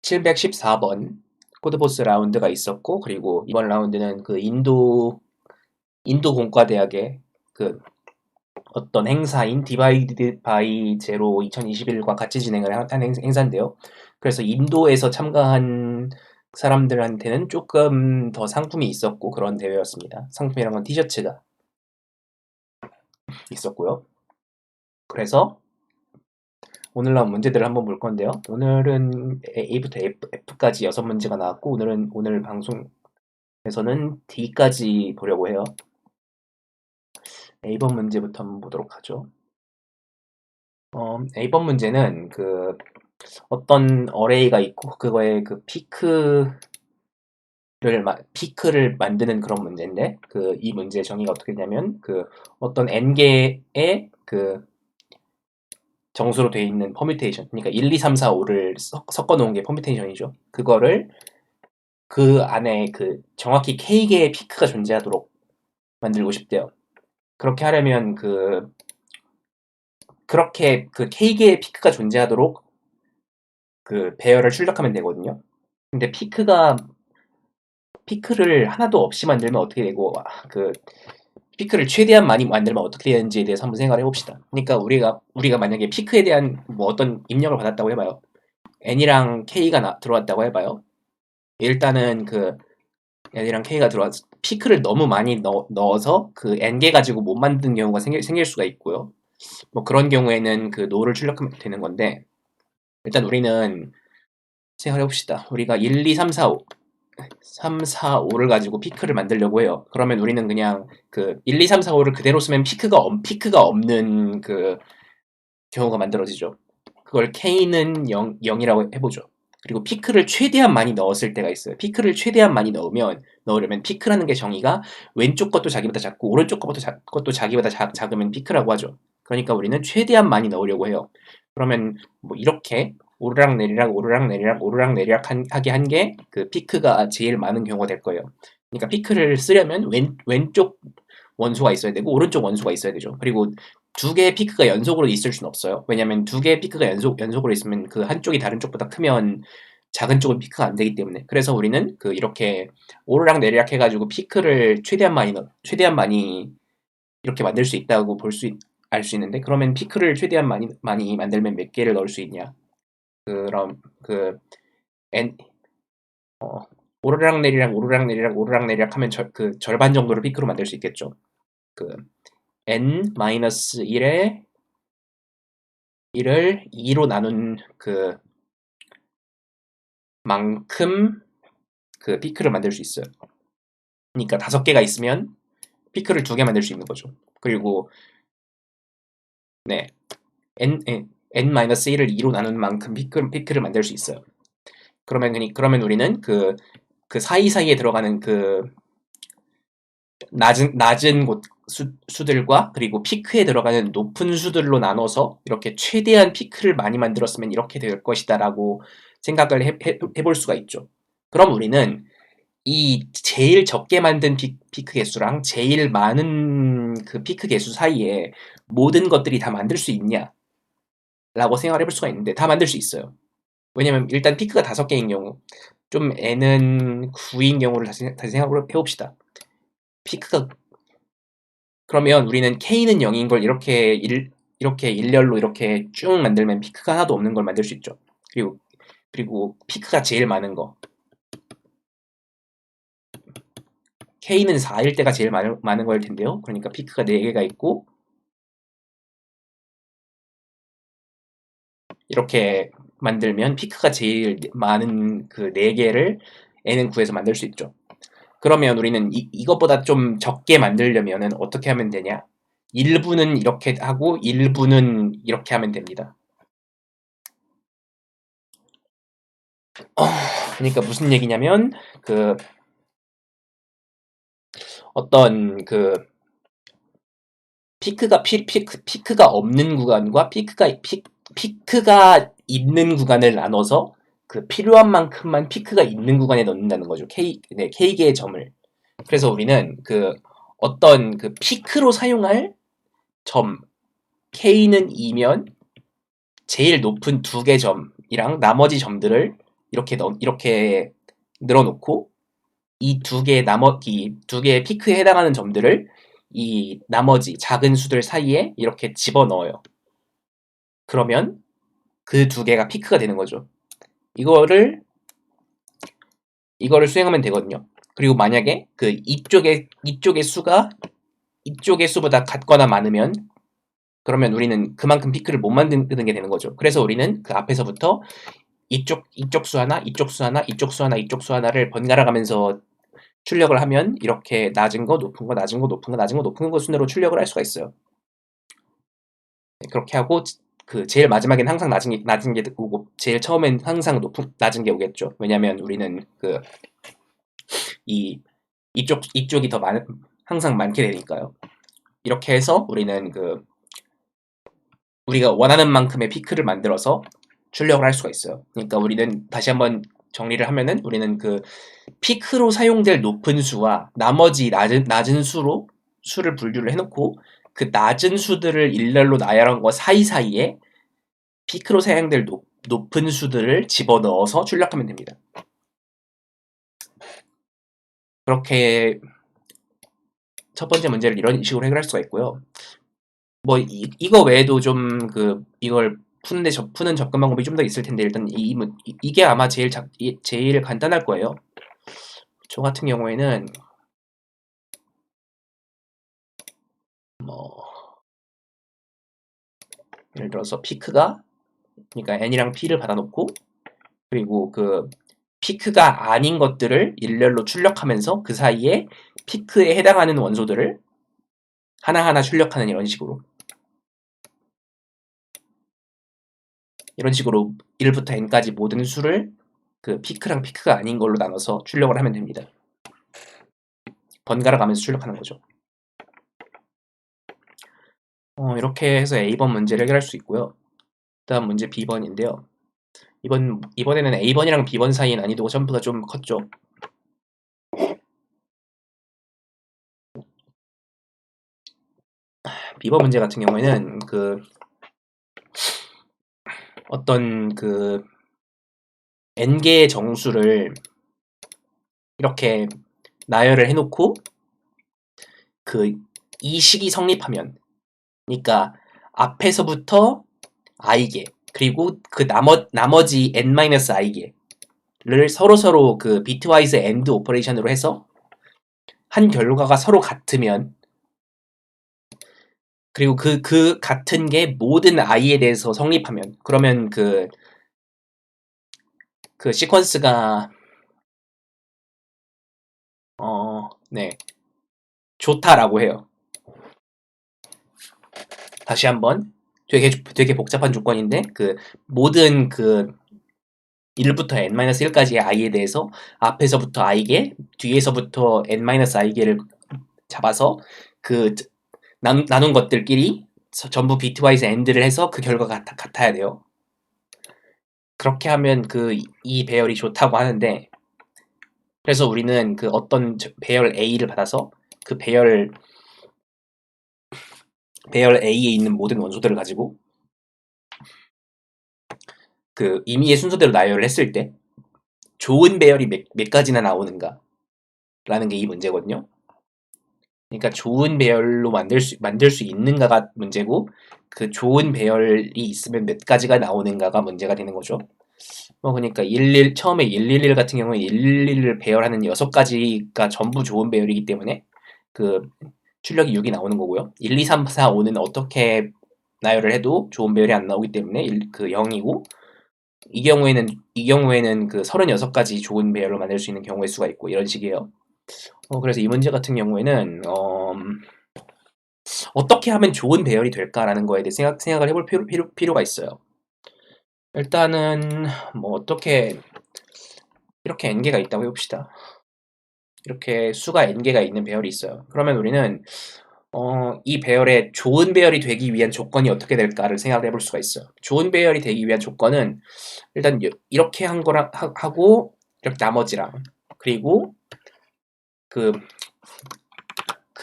714번 코드포스 라운드가 있었고, 그리고 이번 라운드는 그 인도 공과대학의 그 어떤 행사인 디바이드 바이 제로 2021과 같이 진행을 한 행사인데요. 그래서 인도에서 참가한 사람들한테는 조금 더 상품이 있었고 그런 대회였습니다. 상품이란 건 티셔츠가 있었고요. 그래서 오늘 나온 문제들을 한번 볼 건데요. 오늘은 A부터 F까지 6문제가 나왔고, 오늘 방송에서는 D까지 보려고 해요. A번 문제부터 한번 보도록 하죠. A번 문제는 어떤 어레이가 있고 그거에 그 피크를 만드는 그런 문제인데, 이 문제의 정의가 어떻게 되냐면, 어떤 n개의 정수로 되어 있는 퍼뮤테이션, 그러니까 1, 2, 3, 4, 5를 섞어 놓은 게 퍼뮤테이션이죠. 그거를 그 안에 정확히 K개의 피크가 존재하도록 만들고 싶대요. 그렇게 하려면 그렇게 K개의 피크가 존재하도록 배열을 출력하면 되거든요. 근데 피크를 하나도 없이 만들면 어떻게 되고, 피크를 최대한 많이 만들면 어떻게 되는지에 대해서 한번 생각을 해봅시다. 그러니까 우리가 만약에 피크에 대한 뭐 어떤 입력을 받았다고 해봐요. n이랑 k가 들어왔다고 해봐요. 일단은 n이랑 k가 들어와서 피크를 너무 많이 넣어서 n개 가지고 못 만든 경우가 생길 수가 있고요. 뭐 그런 경우에는 노를 출력하면 되는 건데, 일단 우리는 생각해 봅시다. 우리가 1, 2, 3, 4, 5 3, 4, 5를 가지고 피크를 만들려고 해요. 그러면 우리는 그냥 1, 2, 3, 4, 5를 그대로 쓰면 피크가 없는 경우가 만들어지죠. 그걸 K는 0이라고 해보죠. 그리고 피크를 최대한 많이 넣었을 때가 있어요. 피크를 최대한 많이 넣으려면 피크라는 게 정의가 왼쪽 것도 자기보다 작고 오른쪽 것도 자기보다 작으면 피크라고 하죠. 그러니까 우리는 최대한 많이 넣으려고 해요. 그러면 뭐 이렇게 오르락내리락 하게 한 게 피크가 제일 많은 경우가 될 거예요. 그러니까 피크를 쓰려면 왼쪽 원소가 있어야 되고 오른쪽 원소가 있어야 되죠. 그리고 두 개의 피크가 연속으로 있을 수는 없어요. 왜냐면 두 개의 피크가 연속으로 있으면 한쪽이 다른 쪽보다 크면 작은 쪽은 피크가 안 되기 때문에. 그래서 우리는 이렇게 오르락내리락 해가지고 피크를 최대한 많이 이렇게 만들 수 있다고 알 수 있는데, 그러면 피크를 최대한 많이 만들면 몇 개를 넣을 수 있냐? 그럼 n 오르락내리락 하면 절반 정도를 피크로 만들 수 있겠죠. n-1에 1을 2로 나눈 만큼 피크를 만들 수 있어요. 그러니까 5개가 있으면 피크를 2개 만들 수 있는 거죠. 그리고 네, n-1을 2로 나눈 만큼 피크를 만들 수 있어요. 그러면 우리는 사이사이에 들어가는 낮은 수들과 그리고 피크에 들어가는 높은 수들로 나눠서 이렇게 최대한 피크를 많이 만들었으면 이렇게 될 것이다 라고 생각을 해볼 수가 있죠. 그럼 우리는 이 제일 적게 만든 피크 개수랑 제일 많은 피크 개수 사이에 모든 것들이 다 만들 수 있냐 라고 생각을 해볼 수가 있는데, 다 만들 수 있어요. 왜냐면 일단 피크가 5개인 경우, 좀 n은 9인 경우를 다시 생각을 해봅시다. 피크가 그러면 우리는 k는 0인 걸 이렇게 일렬로 이렇게 쭉 만들면 피크가 하나도 없는 걸 만들 수 있죠. 그리고 피크가 제일 많은 거, k는 4일 때가 제일 많은 거일 텐데요. 그러니까 피크가 4개가 있고, 이렇게 만들면 피크가 제일 많은 4개를 n은 9에서 만들 수 있죠. 그러면 우리는 이것보다 좀 적게 만들려면 어떻게 하면 되냐? 일부는 이렇게 하고 일부는 이렇게 하면 됩니다. 그러니까 무슨 얘기냐면, 어떤 피크가 없는 구간과 피크가 있는 구간을 나눠서 필요한 만큼만 피크가 있는 구간에 넣는다는 거죠. K개의 점을. 그래서 우리는 어떤 피크로 사용할 점, K는 2면 제일 높은 2개 점이랑 나머지 점들을 이렇게 늘어놓고 이 두 개의 피크에 해당하는 점들을 이 나머지 작은 수들 사이에 이렇게 집어넣어요. 그러면 그 두 개가 피크가 되는 거죠. 이거를 수행하면 되거든요. 그리고 만약에 그 이쪽의 수가 이쪽의 수보다 같거나 많으면 그러면 우리는 그만큼 피크를 못 만드는 게 되는 거죠. 그래서 우리는 그 앞에서부터 이쪽 수 하나, 이쪽 수 하나, 이쪽 수 하나, 이쪽 수 하나를 번갈아 가면서 출력을 하면 이렇게 낮은 거, 높은 거, 낮은 거, 높은 거, 낮은 거, 높은 거 순으로 출력을 할 수가 있어요. 그렇게 하고 그 제일 마지막엔 항상 낮은 게 오고 제일 처음엔 항상 낮은 게 오겠죠. 왜냐면 우리는 그 이쪽이 더 항상 많게 되니까요. 이렇게 해서 우리는 그 우리가 원하는 만큼의 피크를 만들어서 출력을 할 수가 있어요. 그러니까 우리는 다시 한번 정리를 하면은 우리는 그 피크로 사용될 높은 수와 나머지 낮은 수를 분류를 해놓고 그 낮은 수들을 일렬로 나열한 거 사이사이에 피크로 사용될 높은 수들을 집어넣어서 출력하면 됩니다. 그렇게 첫 번째 문제를 이런 식으로 해결할 수가 있고요. 뭐 이거 외에도 좀 그 이걸 푸는 접근 방법이 좀 더 있을 텐데 일단 이게 아마 제일 간단할 거예요. 저 같은 경우에는 뭐 예를 들어서 피크가 그러니까 n이랑 p를 받아놓고 그리고 그 피크가 아닌 것들을 일렬로 출력하면서 그 사이에 피크에 해당하는 원소들을 하나하나 출력하는 이런 식으로 1부터 n까지 모든 수를 그 피크랑 피크가 아닌 걸로 나눠서 출력을 하면 됩니다. 번갈아 가면서 출력하는 거죠. 이렇게 해서 A번 문제를 해결할 수 있고요. 다음 문제 B번인데요. 이번에는 A번이랑 B번 사이의 난이도가 점프가 좀 컸죠. B번 문제 같은 경우에는 그 어떤 그 n개의 정수를 이렇게 나열을 해놓고 그 이 식이 성립하면 그러니까 앞에서부터 i개 그리고 그 나머지 n-i개를 서로 그 비트와이즈 AND 오퍼레이션으로 해서 한 결과가 서로 같으면 그리고 그 같은 게 모든 i에 대해서 성립하면 그러면 그 시퀀스가 네 좋다라고 해요. 다시 한번 되게 복잡한 조건인데 그 모든 그 1부터 n-1까지의 i에 대해서 앞에서부터 i개, 뒤에서부터 n-i개를 잡아서 그 나눈 것들끼리 전부 비트와이즈 AND를 해서 그 결과가 같아야 돼요. 그렇게 하면 이 배열이 좋다고 하는데 그래서 우리는 그 어떤 배열 A를 받아서 그 배열 A에 있는 모든 원소들을 가지고 그 임의의 순서대로 나열을 했을 때 좋은 배열이 몇 가지나 나오는가 라는 게 이 문제거든요. 그러니까 좋은 배열로 만들 수 있는가가 문제고 그 좋은 배열이 있으면 몇 가지가 나오는가가 문제가 되는 거죠. 그러니까 처음에 111 같은 경우에 111을 배열하는 6가지가 전부 좋은 배열이기 때문에 그 출력이 6이 나오는 거고요. 1, 2, 3, 4, 5는 어떻게 나열을 해도 좋은 배열이 안 나오기 때문에 그 0이고 이 경우에는 그 36가지 좋은 배열로 만들 수 있는 경우의 수가 있고 이런 식이에요. 그래서 이 문제 같은 경우에는 어떻게 하면 좋은 배열이 될까라는 거에 대해 생각을 해볼 필요가 있어요. 일단은 뭐 어떻게 이렇게 n개가 있다고 해봅시다. 이렇게 수가 n개가 있는 배열이 있어요. 그러면 우리는 이 배열에 좋은 배열이 되기 위한 조건이 어떻게 될까를 생각을 해볼 수가 있어요. 좋은 배열이 되기 위한 조건은 일단 이렇게 한 거랑 하고 이렇게 나머지랑 그리고 그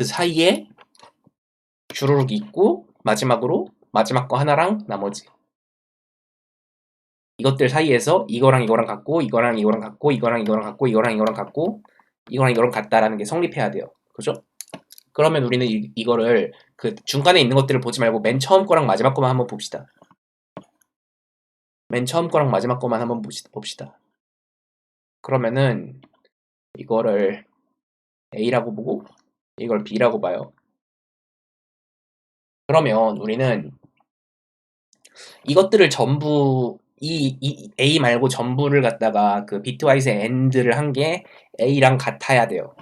사이에 주르륵 있고 마지막 거 하나랑 나머지 이것들 사이에서 이거랑 이거랑 같고 이거랑 이거랑 같고 이거랑 이거랑 같고 이거랑 이거랑 같고 이거랑 이거랑 같다라는 게 성립해야 돼요. 그죠? 그러면 우리는 이거를 그 중간에 있는 것들을 보지 말고 맨 처음 거랑 마지막 거만 한번 봅시다. 맨 처음 거랑 마지막 거만 한번 봅시다. 그러면은 이거를 A라고 보고 이걸 B라고 봐요. 그러면 우리는 이것들을 전부 이 A 말고 전부를 갖다가 그 비트와이즈 AND를 한 게 A랑 같아야 돼요.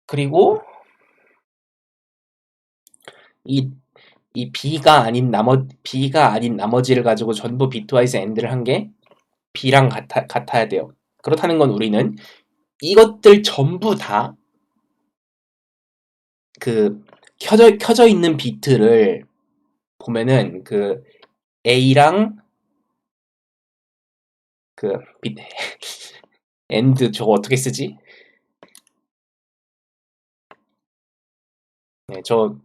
그리고 이 B가 아닌 나머지를 가지고 전부 비트와이즈 AND를 한 게 B랑 같아야 돼요. 그렇다는 건 우리는 이것들 전부 다 그 켜져 있는 비트를 보면은 그 A랑 그 비, AND 저거 어떻게 쓰지? 네, 전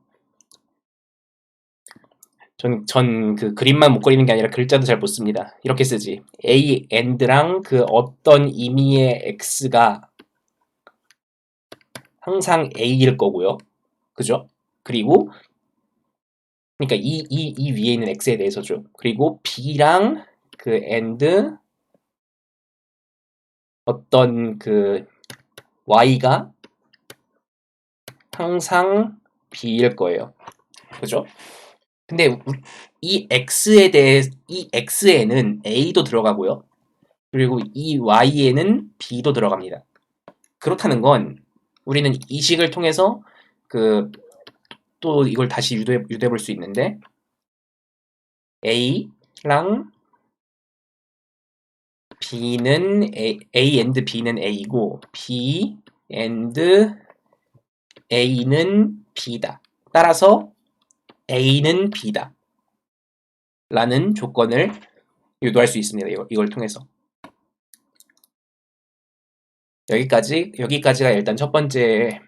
그 그림만 못 그리는 게 아니라 글자도 잘 못 씁니다. 이렇게 쓰지. A AND랑 그 어떤 의미의 X가 항상 A일 거고요. 그죠? 그리고 그러니까 이 위에 있는 X에 대해서죠. 그리고 B랑 그 AND 어떤 그 Y가 항상 B일 거예요. 그죠? 근데 이 X에는 A도 들어가고요. 그리고 이 Y에는 B도 들어갑니다. 그렇다는 건 우리는 이 식을 통해서 그 또 이걸 다시 유도해 볼 수 있는데 A랑 A and B는 A고 B and A는 B다. 따라서 A는 B다. 라는 조건을 유도할 수 있습니다. 이걸 통해서. 여기까지가 일단 첫 번째로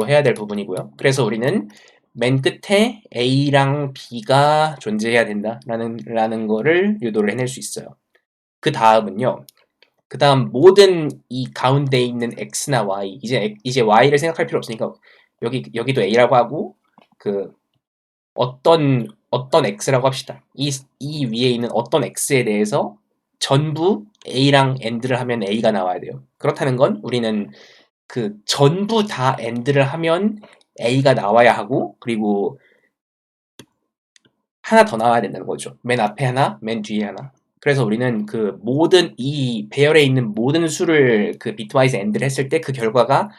해야 될 부분이고요. 그래서 우리는 맨 끝에 A랑 B가 존재해야 된다라는 거를 유도를 해낼 수 있어요. 그 다음은요. 그 다음 모든 이 가운데 있는 X나 Y 이제 Y를 생각할 필요 없으니까 여기도 A라고 하고 그 어떤 X라고 합시다. 이 위에 있는 어떤 X에 대해서 전부 A랑 AND를 하면 A가 나와야 돼요. 그렇다는 건 우리는 그 전부 다 AND를 하면 A가 나와야 하고 그리고 하나 더 나와야 된다는 거죠. 맨 앞에 하나, 맨 뒤에 하나. 그래서 우리는 그 모든 이 배열에 있는 모든 수를 그 비트와이즈 AND를 했을 때 그 결과가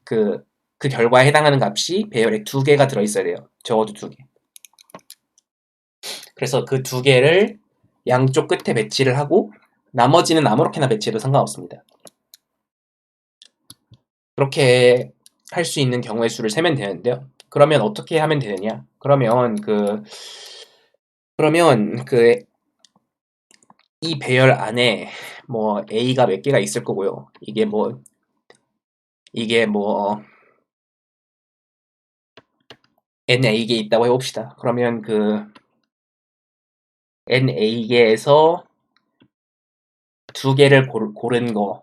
그 결과에 해당하는 값이 배열에 2개가 들어있어야 돼요. 적어도 2개. 그래서 그 2개를 양쪽 끝에 배치를 하고 나머지는 아무렇게나 배치해도 상관없습니다. 그렇게 할 수 있는 경우의 수를 세면 되는데요. 그러면 어떻게 하면 되느냐? 그러면 이 배열 안에 뭐 A가 몇 개가 있을 거고요. 이게 뭐 NA개 있다고 해봅시다. 그러면 그 NA개에서 2개를 고른 거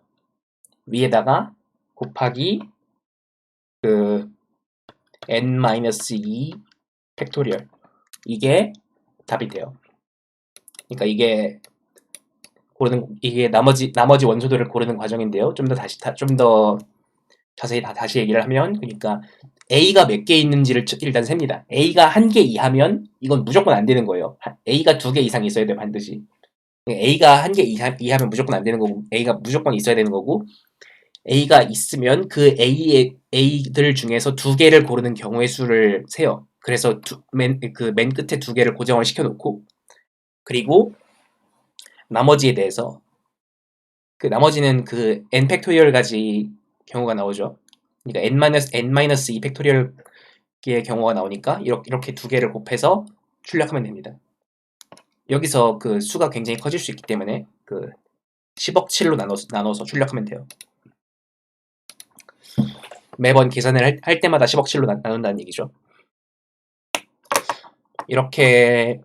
위에다가 곱하기 그 n-2 팩토리얼 이게 답이 돼요. 그러니까 이게 나머지 원소들을 고르는 과정인데요. 좀 더 자세히 다시 얘기를 하면 그러니까 A가 몇 개 있는지를 일단 셉니다. A가 1개 이하면 이건 무조건 안 되는 거예요. A가 2개 이상 있어야 돼요, 반드시. A가 1개 이하면 무조건 안 되는 거고 A가 무조건 있어야 되는 거고 A가 있으면 그 A들 중에서 2개를 고르는 경우의 수를 세요. 그래서 맨 끝에 2개를 고정을 시켜놓고 그리고 나머지에 대해서 그 나머지는 그 n 팩토리얼 가지 경우가 나오죠. 그러니까 n-2 팩토리얼의 경우가 나오니까 이렇게 2개를 곱해서 출력하면 됩니다. 여기서 그 수가 굉장히 커질 수 있기 때문에 그 10억 7로 나눠서 출력하면 돼요. 매번 계산을 할 때마다 10억 7로 나눈다는 얘기죠. 이렇게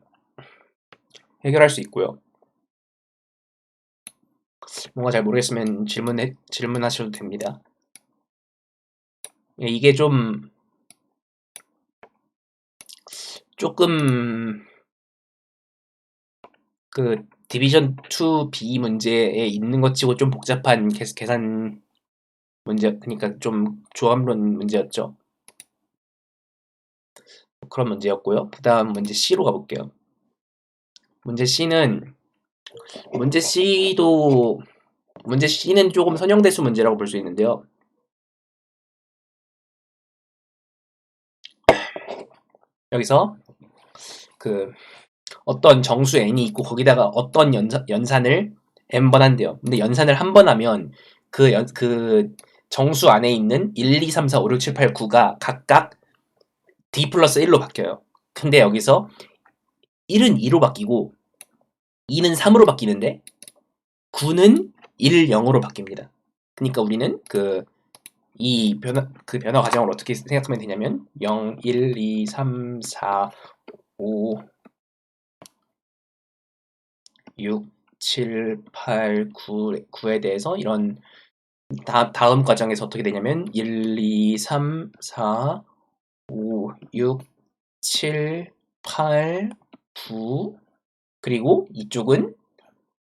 해결할 수 있고요. 뭔가 잘 모르겠으면 질문하셔도 됩니다. 예, 이게 조금 그 디비전 2 B 문제에 있는 것 치고 좀 복잡한 계산 문제, 그러니까 좀 조합론 문제였죠. 그런 문제였고요. 그 다음 문제 C로 가볼게요. 문제 C는 문제 C는 조금 선형대수 문제라고 볼 수 있는데요. 여기서 그 어떤 정수 n이 있고 거기다가 어떤 연산을 n번 한대요. 근데 연산을 한 번 하면 그 정수 안에 있는 1, 2, 3, 4, 5, 6, 7, 8, 9가 각각 d 플러스 1로 바뀌어요. 근데 여기서 1은 2로 바뀌고 2는 3으로 바뀌는데 9는 1, 0으로 바뀝니다. 그러니까 우리는 이 변화 과정을 어떻게 생각하면 되냐면 0, 1, 2, 3, 4, 5, 6, 7, 8, 9에 대해서 이런 다음 과정에서 어떻게 되냐면 1, 2, 3, 4, 5, 6, 7, 8, 9 그리고 이쪽은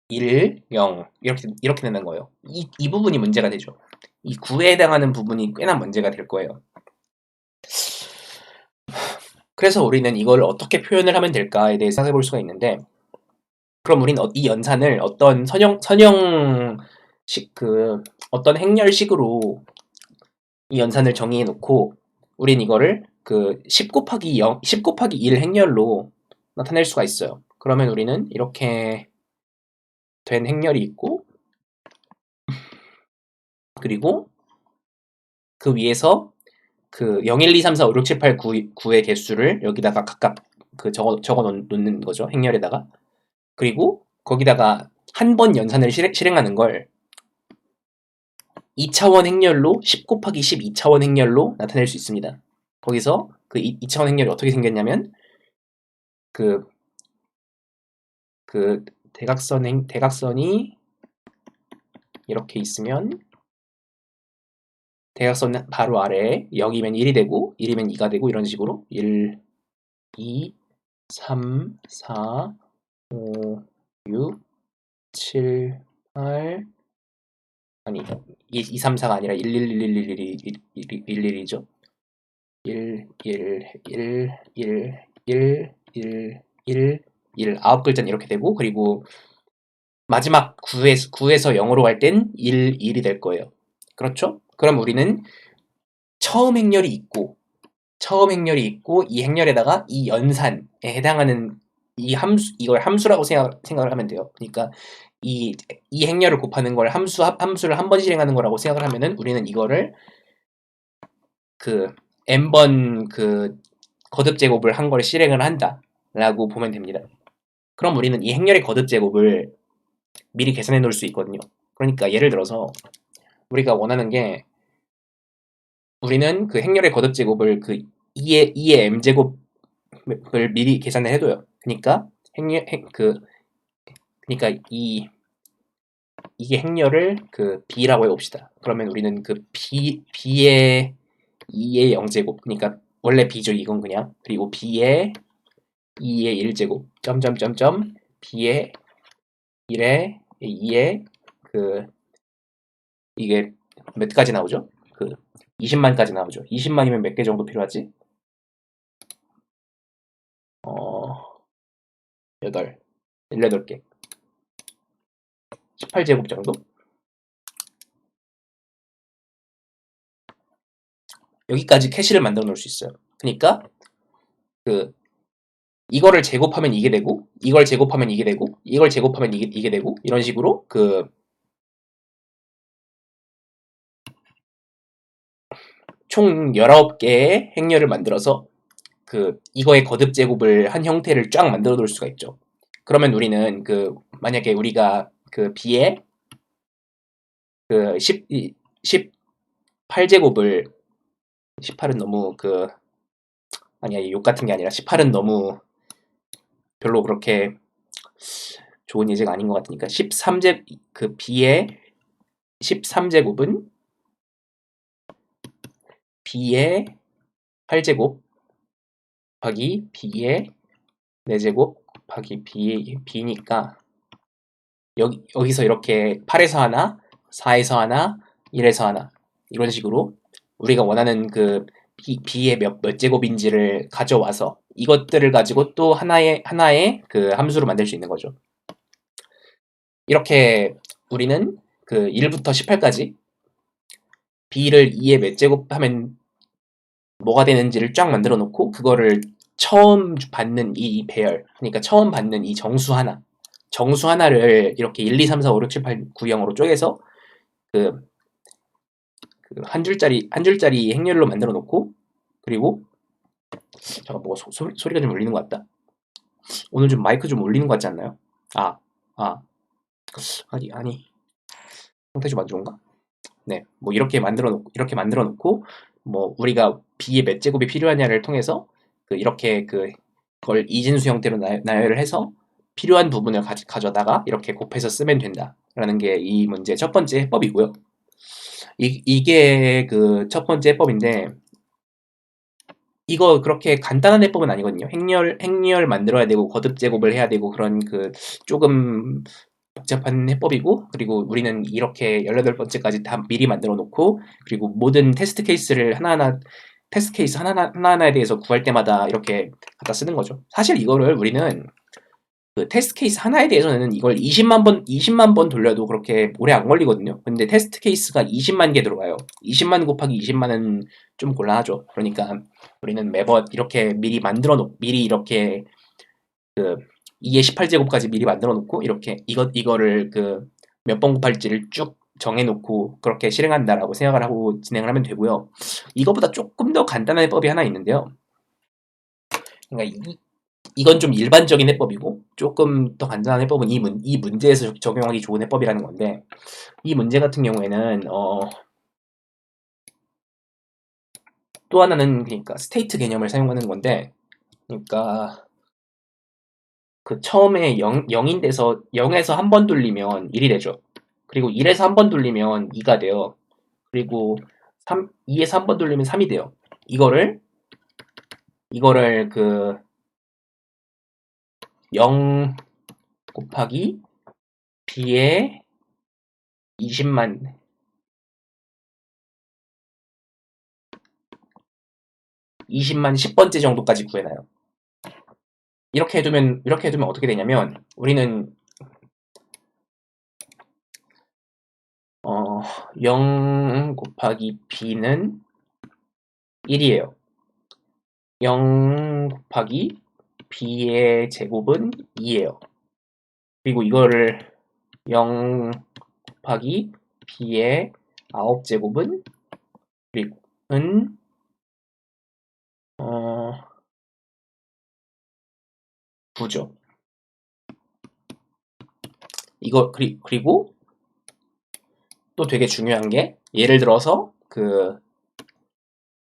1, 0 이렇게 된다는 거예요. 이 부분이 문제가 되죠. 이 9에 해당하는 부분이 꽤나 문제가 될 거예요. 그래서 우리는 이걸 어떻게 표현을 하면 될까에 대해 생각해 볼 수가 있는데 그럼 우리는 이 연산을 어떤 선형식 어떤 행렬식으로 이 연산을 정의해 놓고 우린 이거를 10 곱하기 1 행렬로 나타낼 수가 있어요. 그러면 우리는 이렇게 된 행렬이 있고 그리고 그 위에서 0, 1, 2, 3, 4, 5, 6, 7, 8, 9의 개수를 여기다가 각각 적어 놓는 거죠. 행렬에다가. 그리고 거기다가 한 번 연산을 실행하는 걸 2차원 행렬로 10 곱하기 10 2차원 행렬로 나타낼 수 있습니다. 거기서 2차원 행렬이 어떻게 생겼냐면 대각선이 이렇게 있으면 대각선 바로 아래에 0이면 1이 되고 1이면 2가 되고 이런 식으로 1, 2, 3, 4, 5, 6, 7, 8 아니 2, 3, 4가 아니라 1, 1, 1, 1, 1, 1, 1, 1이죠. 1, 1, 1, 1, 1, 1, 1, 1 9글자는 이렇게 되고 그리고 마지막 9에서 0으로 갈 땐 1, 1이 될 거예요. 그렇죠? 그럼 우리는 처음 행렬이 있고 이 행렬에다가 이 연산에 해당하는 이걸 함수라고 생각을 하면 돼요. 그러니까 이 행렬을 곱하는 걸 함수를 한 번 실행하는 거라고 생각을 하면은 우리는 이거를 n번 거듭 제곱을 한 거를 실행을 한다라고 보면 됩니다. 그럼 우리는 이 행렬의 거듭 제곱을 미리 계산해 놓을 수 있거든요. 그러니까 예를 들어서 우리가 원하는 게 우리는 행렬의 거듭 제곱을 2의 m제곱을 미리 계산을 해둬요. 그러니까 그러니까 이게 행렬을 b라고 해봅시다. 그러면 우리는 b의 2의 0제곱 그러니까 원래 b죠 이건 그냥 그리고 b의 2의 1제곱 점점점점 b의 1의 2의 이게 몇 가지 나오죠? 20만까지 나오죠. 20만이면 몇 개 정도 필요하지? 8, 18개. 18제곱 정도? 여기까지 캐시를 만들어 놓을 수 있어요. 그러니까 이거를 제곱하면 이게 되고 이걸 제곱하면 이게 되고 이걸 제곱하면 이게 되고 이런 식으로 총 19개의 행렬을 만들어서 이거의 거듭 제곱을 한 형태를 쫙 만들어 놓을 수가 있죠. 그러면 우리는 만약에 우리가 b의 18제곱을 18은 너무 아니야 욕 같은 게 아니라 18은 너무 별로 그렇게 좋은 예제가 아닌 것 같으니까 13제 그 b의 13제곱은 b의 8제곱 곱하기 b의 4제곱 곱하기 b니까 여기서 이렇게 8에서 하나, 4에서 하나, 1에서 하나 이런 식으로 우리가 원하는 그 b의 몇 제곱인지를 가져와서 이것들을 가지고 또 하나의 그 함수로 만들 수 있는 거죠. 이렇게 우리는 그 1부터 18까지 b를 2의 몇 제곱하면 뭐가 되는지를 쫙 만들어 놓고 그거를 처음 받는 이 배열, 그러니까 처음 받는 이 정수 하나를 이렇게 1, 2, 3, 4, 5, 6, 7, 8, 9, 0으로 쪼개서 그 한 줄짜리 행렬로 만들어 놓고, 그리고 잠깐 뭐가 소리가 좀 울리는 것 같다. 오늘 좀 마이크 좀 울리는 것 같지 않나요? 아, 아, 아니 상태 좀 안 좋은가? 네, 뭐 이렇게 만들어 놓고 뭐 우리가 b의 몇 제곱이 필요하냐를 통해서 이렇게 그걸 이진수 형태로 나열을 해서 필요한 부분을 가져다가 이렇게 곱해서 쓰면 된다라는 게 이 문제의 첫 번째 해법이고요. 이게 그 첫 번째 해법인데 이거 그렇게 간단한 해법은 아니거든요. 행렬 만들어야 되고 거듭 제곱을 해야 되고 그런 조금 복잡한 해법이고, 그리고 우리는 이렇게 18번째까지 다 미리 만들어 놓고, 그리고 모든 테스트 케이스 하나하나에 대해서 구할 때마다 이렇게 갖다 쓰는 거죠. 사실 이거를 우리는 그 테스트 케이스 하나에 대해서는 이걸 20만 번 돌려도 그렇게 오래 안 걸리거든요. 근데 테스트 케이스가 20만 개 들어가요. 20만 곱하기 20만은 좀 곤란하죠. 그러니까 우리는 매번 이렇게 미리 이렇게 그 2의 18제곱까지 미리 만들어 놓고 이렇게 이거를 몇 번 곱할지를 쭉 정해 놓고 그렇게 실행한다라고 생각을 하고 진행을 하면 되고요. 이거보다 조금 더 간단한 해법이 하나 있는데요. 그러니까 이건 좀 일반적인 해법이고 조금 더 간단한 해법은 이 문제에서 적용하기 좋은 해법이라는 건데, 이 문제 같은 경우에는 또 하나는 그러니까 스테이트 개념을 사용하는 건데, 그러니까 처음에 0인데서 0에서 한 번 돌리면 1이 되죠. 그리고 1에서 한 번 돌리면 2가 돼요. 그리고 2에서 한 번 돌리면 3이 돼요. 이거를 0 곱하기 b의 20만 10번째 정도까지 구해놔요. 이렇게 해두면 어떻게 되냐면 우리는 0 곱하기 b는 1이에요. 0 곱하기 b의 제곱은 2예요. 그리고 이거를 0 곱하기 b의 9제곱은 그리고는 9죠. 이거 그리고 또 되게 중요한 게, 예를 들어서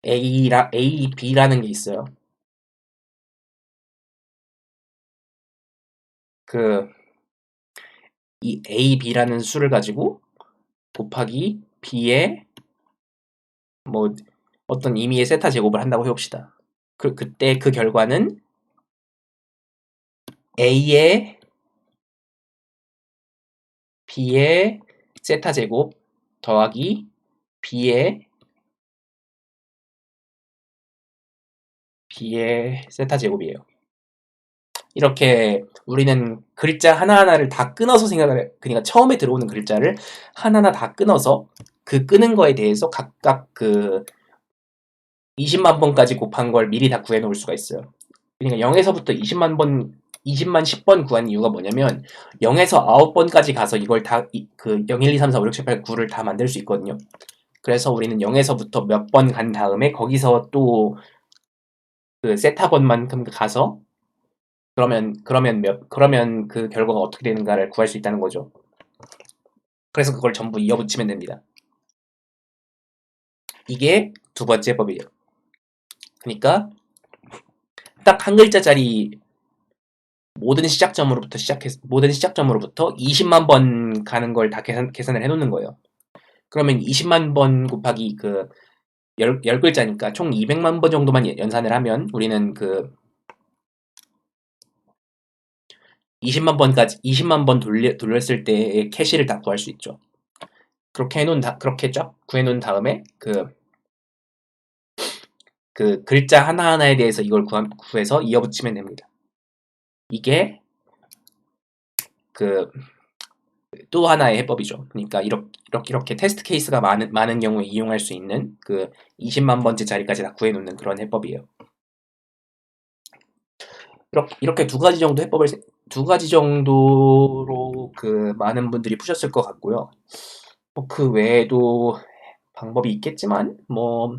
A, B라는 게 있어요. 이 A, B라는 수를 가지고 곱하기 B의 뭐 어떤 임의의 세타 제곱을 한다고 해봅시다. 그때 그 결과는 A의 B의 세타 제곱 더하기 B의 세타 제곱이에요. 이렇게 우리는 글자 하나하나를 다 끊어서 그러니까 처음에 들어오는 글자를 하나하나 다 끊어서 그 끄는 거에 대해서 각각 20만 번까지 곱한 걸 미리 다 구해 놓을 수가 있어요. 그러니까 0에서부터 20만 10번 구한 이유가 뭐냐면 0에서 9번까지 가서 이걸 다 0, 1, 2, 3, 4, 5, 6, 7, 8, 9를 다 만들 수 있거든요. 그래서 우리는 0에서부터 몇 번 간 다음에 거기서 또 세타번만큼 가서 그러면 그 결과가 어떻게 되는가를 구할 수 있다는 거죠. 그래서 그걸 전부 이어붙이면 됩니다. 이게 두 번째 법이에요. 그러니까 딱 한 글자짜리 모든 시작점으로부터 20만 번 가는 걸 다 계산을 해놓는 거예요. 그러면 20만 번 곱하기 그 10글자니까 총 200만 번 정도만 연산을 하면 우리는 그 20만 번 돌렸을 때의 캐시를 다 구할 수 있죠. 그렇게 쫙 구해놓은 다음에 그 글자 하나하나에 대해서 이걸 구해서 이어붙이면 됩니다. 이게 그 또 하나의 해법이죠. 그러니까 이렇게 테스트 케이스가 많은 경우에 이용할 수 있는 그 20만 번째 자리까지 다 구해놓는 그런 해법이에요. 이렇게 두 가지 정도로 그 많은 분들이 푸셨을 것 같고요. 그 외에도 방법이 있겠지만 뭐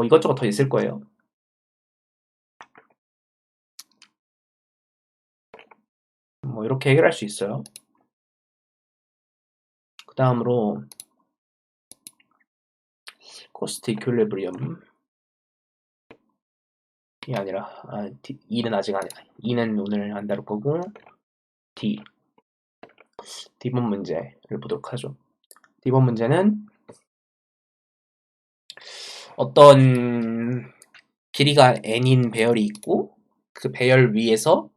이것저것 더 있을 거예요. 뭐 이렇게 해결할 수 있어요. 그 다음으로 코스트 이퀄리브리엄이 아니라 E는 아직 아니야. E는 오늘 안 다룰 거고 D번 문제를 보도록 하죠. D번 문제는 어떤 길이가 n인 배열이 있고 그 배열 위에서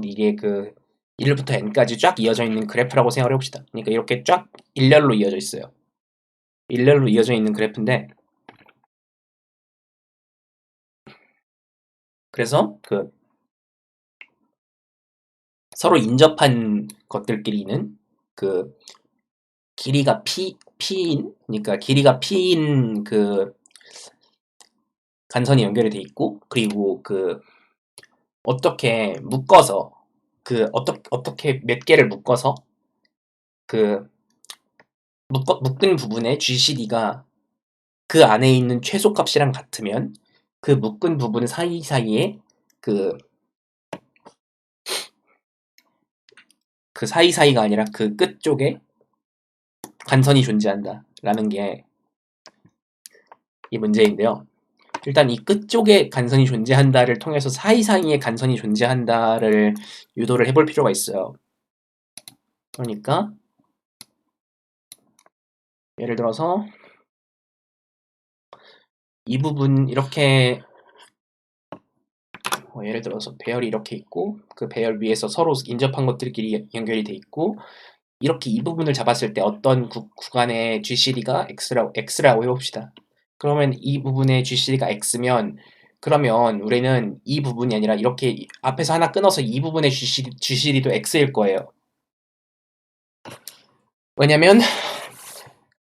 이게 그 1부터 n까지 쫙 이어져 있는 그래프라고 생각을 해봅시다. 그러니까 이렇게 쫙 일렬로 이어져 있어요. 일렬로 이어져 있는 그래프인데 그래서 그 서로 인접한 것들끼리는 그 길이가 p인 그러니까 길이가 p인 그 간선이 연결이 돼 있고 그리고 그 어떻게 묶어서 어떻게 몇 개를 묶어서 그 묶은 부분의 GCD가 그 안에 있는 최소값이랑 같으면 그 묶은 부분 사이사이에 그 사이사이가 아니라 그 끝 쪽에 간선이 존재한다 라는 게 이 문제인데요. 일단 이 끝 쪽에 간선이 존재한다를 통해서 사이사이에 간선이 존재한다를 유도를 해볼 필요가 있어요. 그러니까 예를 들어서 이 부분 이렇게 예를 들어서 배열이 이렇게 있고 그 배열 위에서 서로 인접한 것들끼리 연결이 돼 있고 이렇게 이 부분을 잡았을 때 어떤 구간의 GCD가 X라고 해봅시다. 그러면 이 부분의 GCD가 X면 그러면 우리는 이 부분이 아니라 이렇게 앞에서 하나 끊어서 이 부분의 GCD도 X일 거예요. 왜냐면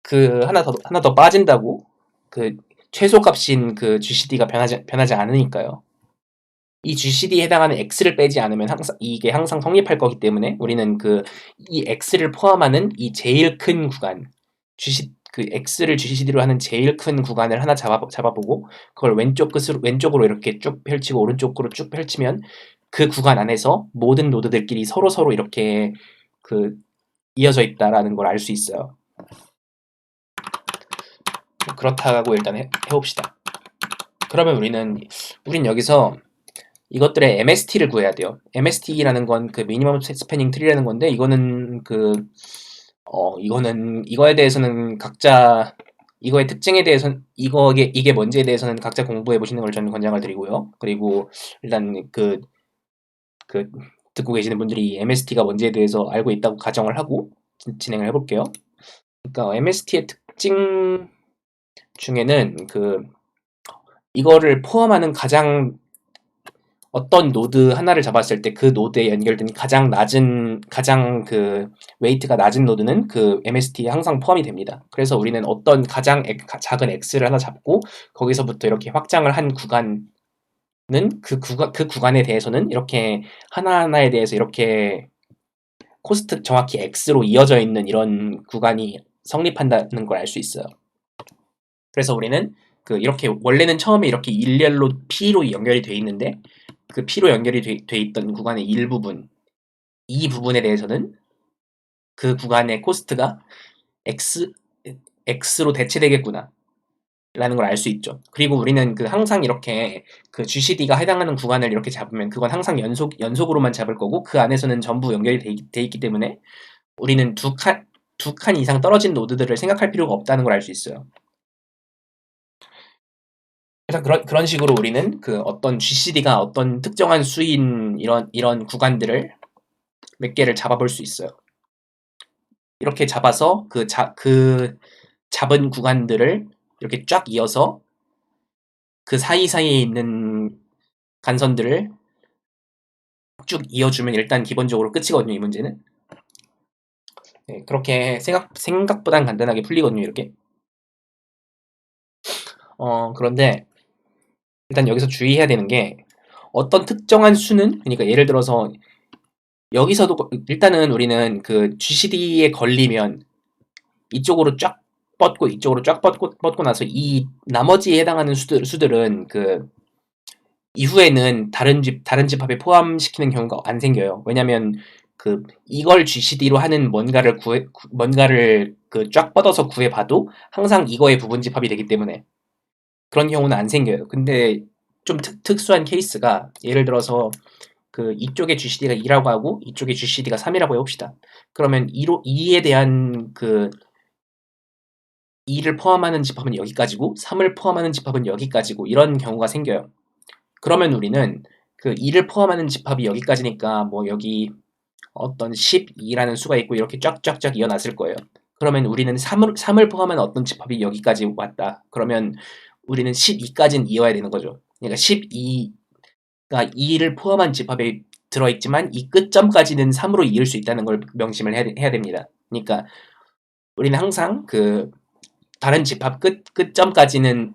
그 하나 더 빠진다고 그 최소값인 그 GCD가 변하지 않으니까요. 이 GCD에 해당하는 X를 빼지 않으면 이게 항상 성립할 거기 때문에 우리는 이 X를 포함하는 이 제일 큰 구간, 그 X를 GCD로 하는 제일 큰 구간을 하나 잡아보고 그걸 왼쪽으로 이렇게 쭉 펼치고 오른쪽으로 쭉 펼치면 그 구간 안에서 모든 노드들끼리 서로 이렇게 이어져 있다라는 걸 알 수 있어요. 그렇다고 일단 해봅시다. 그러면 우린 여기서 이것들의 MST를 구해야 돼요. MST라는 건 그 미니멈 스패닝 트리라는 건데 이거에 대해서는 각자 이거의 특징에 대해서는 이게 뭔지에 대해서는 각자 공부해 보시는 걸 저는 권장을 드리고요. 그리고 일단 그 듣고 계시는 분들이 MST가 뭔지에 대해서 알고 있다고 가정을 하고 진행을 해볼게요. 그러니까 MST의 특징 중에는 이거를 포함하는 어떤 노드 하나를 잡았을 때 그 노드에 연결된 가장 웨이트가 낮은 노드는 그 MST에 항상 포함이 됩니다. 그래서 우리는 어떤 가장 작은 X를 하나 잡고 거기서부터 이렇게 확장을 한 구간은 그 구간에 대해서는 이렇게 하나하나에 대해서 이렇게 코스트 정확히 X로 이어져 있는 이런 구간이 성립한다는 걸 알 수 있어요. 그래서 우리는 이렇게 원래는 처음에 이렇게 일렬로 P로 연결이 돼 있는데 그 P로 연결이 돼 있던 구간의 일부분 이 부분에 대해서는 그 구간의 코스트가 X로 대체되겠구나 라는 걸 알 수 있죠. 그리고 우리는 그 항상 이렇게 그 GCD가 해당하는 구간을 이렇게 잡으면 그건 항상 연속으로만 잡을 거고 그 안에서는 전부 연결이 돼 있기 때문에 우리는 두 칸 이상 떨어진 노드들을 생각할 필요가 없다는 걸 알 수 있어요. 그래서 그런 식으로 우리는 그 어떤 GCD가 어떤 특정한 수인 이런 구간들을 몇 개를 잡아볼 수 있어요. 이렇게 잡아서 그 잡은 구간들을 이렇게 쫙 이어서 그 사이사이에 있는 간선들을 쭉 이어주면 일단 기본적으로 끝이거든요, 이 문제는. 네, 그렇게 생각보단 간단하게 풀리거든요, 이렇게. 그런데 일단 여기서 주의해야 되는 게 어떤 특정한 수는, 그러니까 예를 들어서 여기서도 일단은 우리는 그 GCD에 걸리면 이쪽으로 쫙 뻗고 이쪽으로 쫙 뻗고 나서 이 나머지에 해당하는 수들은 그 이후에는 다른 집합에 포함시키는 경우가 안 생겨요. 왜냐면 그 이걸 GCD로 하는 뭔가를 그 쫙 뻗어서 구해봐도 항상 이거의 부분 집합이 되기 때문에 그런 경우는 안 생겨요. 근데 좀 특수한 케이스가 예를 들어서 그 이쪽에 GCD가 2라고 하고 이쪽에 GCD가 3이라고 해봅시다. 그러면 2에 대한 그 2를 포함하는 집합은 여기까지고 3을 포함하는 집합은 여기까지고 이런 경우가 생겨요. 그러면 우리는 그 2를 포함하는 집합이 여기까지니까 뭐 여기 어떤 12라는 수가 있고 이렇게 쫙쫙쫙 이어놨을 거예요. 그러면 우리는 3을 포함한 어떤 집합이 여기까지 왔다. 그러면 우리는 12까지는 이어야 되는 거죠. 그러니까 12가 2를 포함한 집합에 들어있지만 이 끝점까지는 3으로 이을 수 있다는 걸 명심을 해야 됩니다. 그러니까 우리는 항상 그 다른 집합 끝점까지는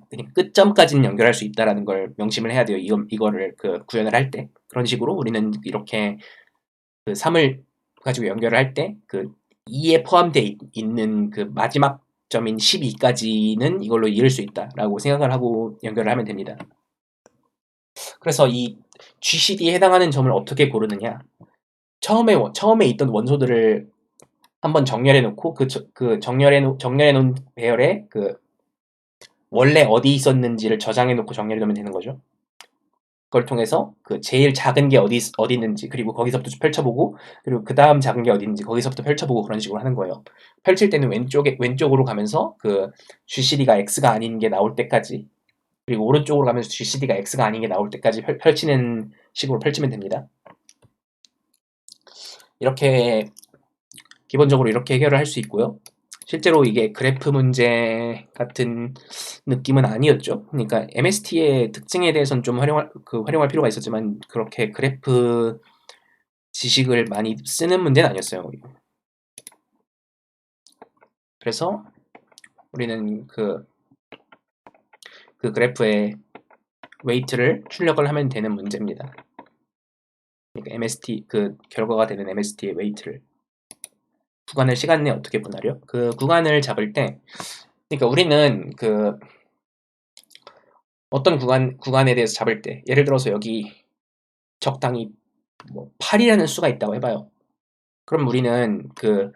연결할 수 있다라는 걸 명심을 해야 돼요. 이거를 그 구현을 할 때. 그런 식으로 우리는 이렇게 그 3을 가지고 연결을 할 때 그 2에 포함되어 있는 그 마지막 점인 12까지는 이걸로 이을 수 있다라고 생각을 하고 연결을 하면 됩니다. 그래서 이 GCD에 해당하는 점을 어떻게 고르느냐? 처음에 있던 원소들을 한번 정렬해 놓고 그 정렬해 놓은 배열에 그 원래 어디 있었는지를 저장해 놓고 정렬해 놓으면 되는 거죠. 그걸 통해서 그 제일 작은 게 어디 있는지 그리고 거기서부터 펼쳐보고 그리고 그 다음 작은 게 어디 있는지 거기서부터 펼쳐보고 그런 식으로 하는 거예요. 펼칠 때는 왼쪽으로 가면서 그 GCD가 X가 아닌 게 나올 때까지 그리고 오른쪽으로 가면서 GCD가 X가 아닌 게 나올 때까지 펼치는 식으로 펼치면 됩니다. 이렇게 기본적으로 이렇게 해결을 할 수 있고요. 실제로 이게 그래프 문제 같은 느낌은 아니었죠. 그러니까 MST의 특징에 대해서는 좀 활용할 필요가 있었지만 그렇게 그래프 지식을 많이 쓰는 문제는 아니었어요. 그래서 우리는 그 그래프에 웨이트를 출력을 하면 되는 문제입니다. 그러니까 MST 그 결과가 되는 MST의 웨이트를 구간을 시간 내에 어떻게 분할해요? 그 구간을 잡을 때 그러니까 우리는 그 어떤 구간에 대해서 잡을 때 예를 들어서 여기 적당히 뭐 8이라는 수가 있다고 해봐요. 그럼 우리는 그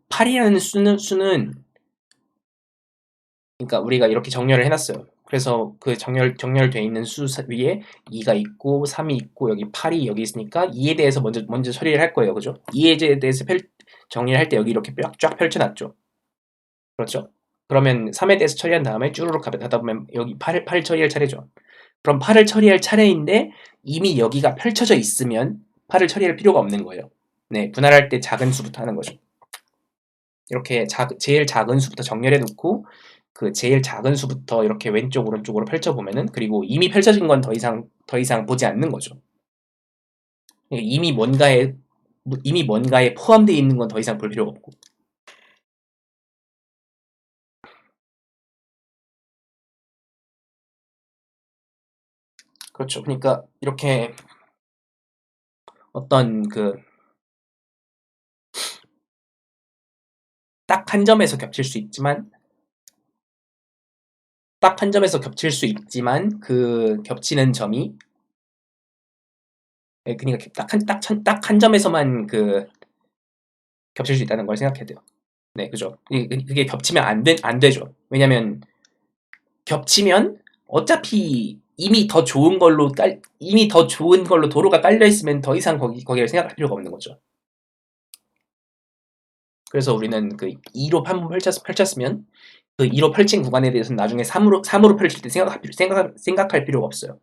8이라는 수는 그러니까 우리가 이렇게 정렬을 해놨어요. 그래서 그 정렬돼 있는 수 위에 2가 있고 3이 있고 여기 8이 여기 있으니까 2에 대해서 먼저 처리를 할 거예요. 그죠? 2에 대해서 정리를 할 때 여기 이렇게 쫙 펼쳐놨죠. 그렇죠? 그러면 3에 대해서 처리한 다음에 쭈루룩 가다 보면 여기 8을 처리할 차례죠. 그럼 8을 처리할 차례인데 이미 여기가 펼쳐져 있으면 8을 처리할 필요가 없는 거예요. 네, 분할할 때 작은 수부터 하는 거죠. 이렇게 제일 작은 수부터 정렬해 놓고 그 제일 작은 수부터 이렇게 왼쪽 오른쪽으로 펼쳐보면은 그리고 이미 펼쳐진 건 더 이상 보지 않는 거죠. 그러니까 이미 뭔가에 포함되어 있는 건 더 이상 볼 필요가 없고. 그렇죠. 그러니까 이렇게 어떤 그 딱 한 점에서 겹칠 수 있지만 그 겹치는 점이 그러니까 딱 한 점에서만 그 겹칠 수 있다는 걸 생각해야 돼요. 네, 그죠. 그게 겹치면 안 되죠. 왜냐면 겹치면 어차피 이미 더 좋은 걸로 도로가 깔려 있으면 더 이상 거기를 생각할 필요가 없는 거죠. 그래서 우리는 그 2로 한번 펼쳤으면 그 2로 펼친 구간에 대해서는 나중에 3으로 펼칠 때 생각할 필요가 없어요.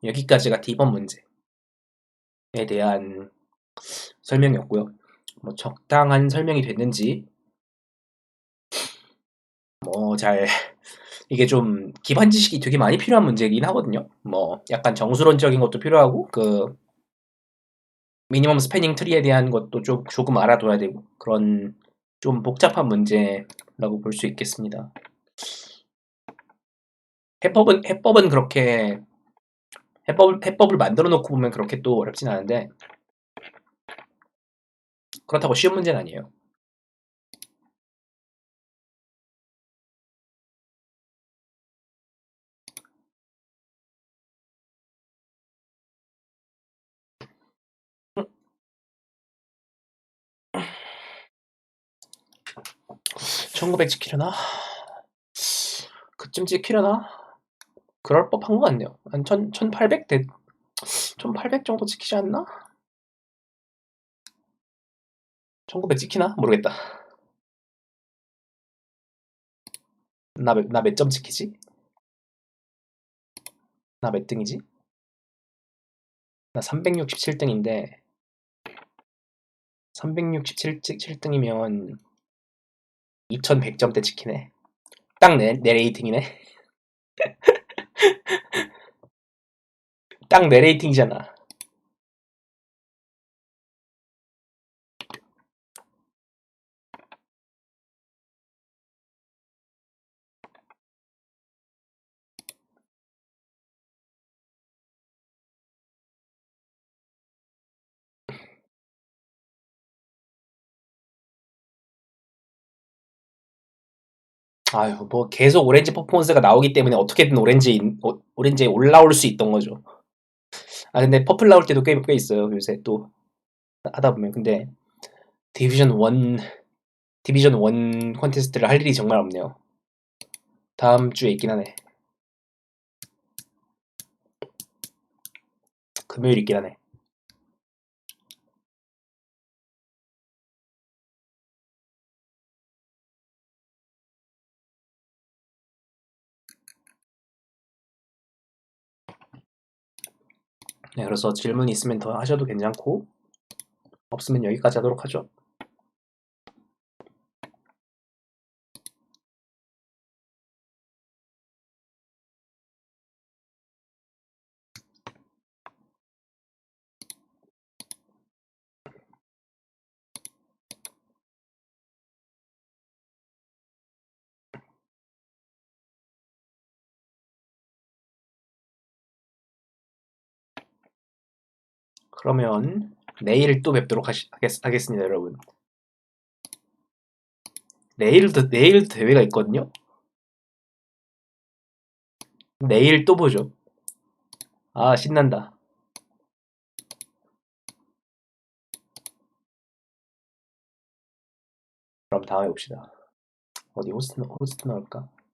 여기까지가 D번 문제에 대한 설명이었고요. 뭐 적당한 설명이 됐는지 잘 이게 좀 기반 지식이 되게 많이 필요한 문제이긴 하거든요. 뭐 약간 정수론적인 것도 필요하고 그 미니멈 스패닝 트리에 대한 것도 조금 알아둬야 되고 그런 좀 복잡한 문제라고 볼 수 있겠습니다. 해법은 그렇게 해법을 만들어 놓고 보면 그렇게 또 어렵진 않은데 그렇다고 쉬운 문제는 아니에요. 음, 1900 지키려나? 그쯤 지키려나? 그럴 법한 것 같네요. 한 1800 1800 정도 지키지 않나? 1900 지키나? 모르겠다. 나 몇 점 지키지? 나 몇 등이지? 나 367등인데 367등이면 2100점대 지키네. 딱 내 레이팅이네. 딱 내 레이팅이잖아. 아유, 뭐 계속 오렌지 퍼포먼스가 나오기 때문에 어떻게든 오렌지에 올라올 수 있던 거죠. 아, 근데 퍼플 나올 때도 꽤 있어요. 요새 또 하다 보면. 근데 디비전 1 콘테스트를 할 일이 정말 없네요. 다음 주에 있긴 하네. 금요일 있긴 하네. 네, 그래서 질문 있으면 더 하셔도 괜찮고 없으면 여기까지 하도록 하죠. 그러면 내일 또 뵙도록 하겠습니다, 여러분. 내일도 대회가 있거든요. 내일 또 보죠. 아, 신난다. 그럼 다음에 봅시다. 어디 호스트 나올까?